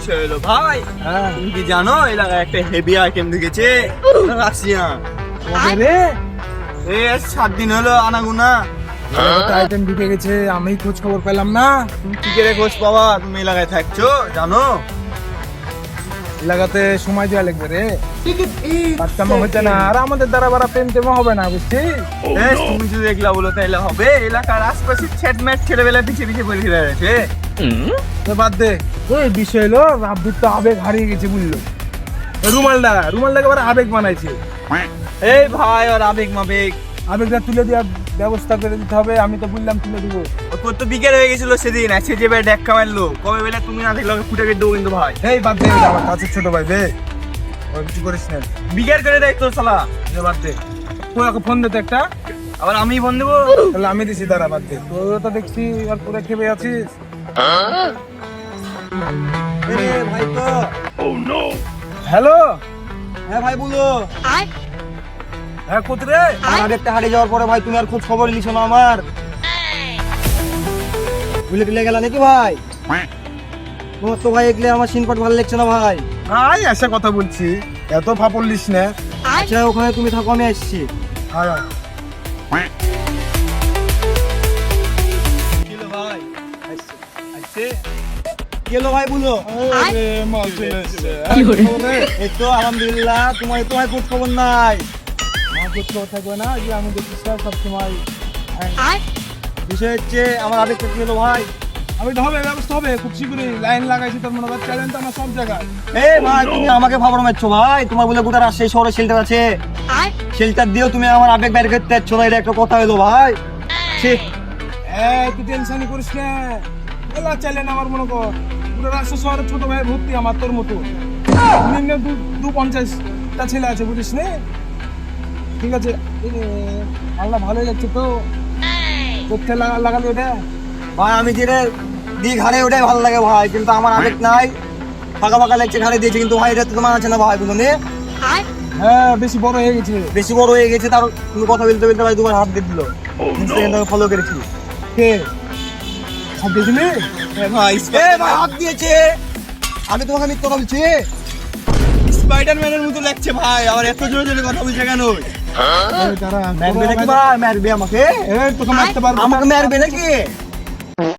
বিষয় হলো ভাই, তুমি কি জানো এলাকায় একটা হেভি আইটেম ঢুকেছে রাশিয়ান। রে এই 7 দিন হলো আনাগুনা। আইটেম ঢুকে গেছে, আমি খোঁজ খবর পেলাম না। তুমি কি করে খোঁজ পাবা? তুমি এলাকায় থাকছো, জানো? লাগাতে সময় দেওয়া লাগবে রে, কাজকাম হচ্ছে না। আর আমাদের দ্বারা বারা প্রেম টেম হবে না, বুঝছিস? তুমি যদি এগুলা বলো তাহলে হবে? এলাকার আশপাশে ছেটম্যাট ছেলেবেলা পিছিয়ে পিছিয়ে বলে ফিরে আছে। তো বাদ দে, ওই বিষয় হলো রাব্বির তো আবেগ হারিয়ে গেছে, বুঝলো? রুমালটাকে আবার আবেগ বানাইছে। এই ভাই, আর আবেগ মাবেগ আবেগটা তুলে দেওয়ার ব্যবস্থা করে দিতে হবে। আমি তো বললাম তুলে দিব। ওর তো বিকেল হয়ে গেছিল সেদিন, সে যে ভাই ডেক্কা মারলো। কবে বেলা তুমি না দেখলে ফুটে কেটে দেবো কিন্তু ভাই। এই বাদ দে, এটা আমার কাছের ছোট ভাই বে, ওই কিছু করিস না। বিকেল করে দেয় তোর শালা। বাদ দে, তুই ওকে ফোন দিতে একটা। আবার আমি ফোন দেবো? তাহলে আমি দিছি, দাঁড়া বাদ দে। তোর তো দেখছি আর পুরো খেপে আছিস। ভাই তো হ্যালো, হ্যাঁ ভাই বলো। হ্যাঁ কোথায় রে? আমার একটা হারিয়ে যাওয়ার পরে ভাই তুমি আর খোঁজ খবর নিছো না আমার। ভুলে টুলে গেলা নাকি ভাই? তোমার তো ভাই এগুলো আমার সিনপাট ভালো লাগছে না ভাই। আয় আসা কথা বলছি, এত ফাপড়লিস না। আচ্ছা ওখানে তুমি থাকো, আমি আসছি। আয় আয়। কিলো ভাই আসছে। কিলো ভাই বলো। আরে মাল চলে এসেছে। এই তো আলহামদুলিল্লাহ, তোমার তো ভাই খোঁজ খবর নাই। আমার করতে থাকবে না, যে আমি দেখিস সবসময়। বিষয় হচ্ছে আমার আবেগটা কি হলো ভাই? আমি তো হবে, ব্যবস্থা হবে খুব শীঘ্রই। লাইন লাগাইছি তোর মনে হয়, চ্যালেঞ্জ আমার সব জায়গায়। এই ভাই তুমি আমাকে ফাবড় মারছো ভাই। তোমার বলে গোটা রাজশাহী শহরে শেল্টার আছে, শেল্টার দিয়েও তুমি আমার আবেগ বাইরে করতে যাচ্ছ না। এটা একটা কথা হলো ভাই। ঠিক তুই টেনশনই করিস না, এলা চ্যালেঞ্জ আমার মনে কর। পুরো রাষ্ট্র শহরের ছোট ভাই ভর্তি আমার তোর মতো। নিম্নে 250টা ছেলে আছে, বুঝিস নে? ঠিক আছে, আল্লাহ ভালোই লাগছে তো। কোথায় লাগালি ওটা? ভাই আমি যেটা দিই ঘাড়ে ওটাই ভালো লাগে ভাই, কিন্তু আমার আবেগ নাই। ফাঁকা ফাঁকা লাগছে ঘাড়ে দিয়েছে, কিন্তু ভাই এটা তো তোমার আছে না ভাই, বুঝলো নে? হ্যাঁ বেশি বড় হয়ে গেছে। বেশি বড় হয়ে গেছে, তার তুমি কথা বলতে বলতে ভাই তোমার হাত দিয়ে দিল। ইনস্টাগ্রামে ফলো করেছি। কে হাত দিয়েছিলি? ভাই ভাই হাত দিয়েছে। আমি তোমাকে মিথ্যা কথা বলছি? স্পাইডারম্যানের মতো লাগছে ভাই। আবার এত জোরে জোরে কথা বলছে কেন? দাঁড়া, মারবে নাকি ভাই? মারবে আমাকে? তোকে মারতে পারবো? আমাকে মারবে নাকি?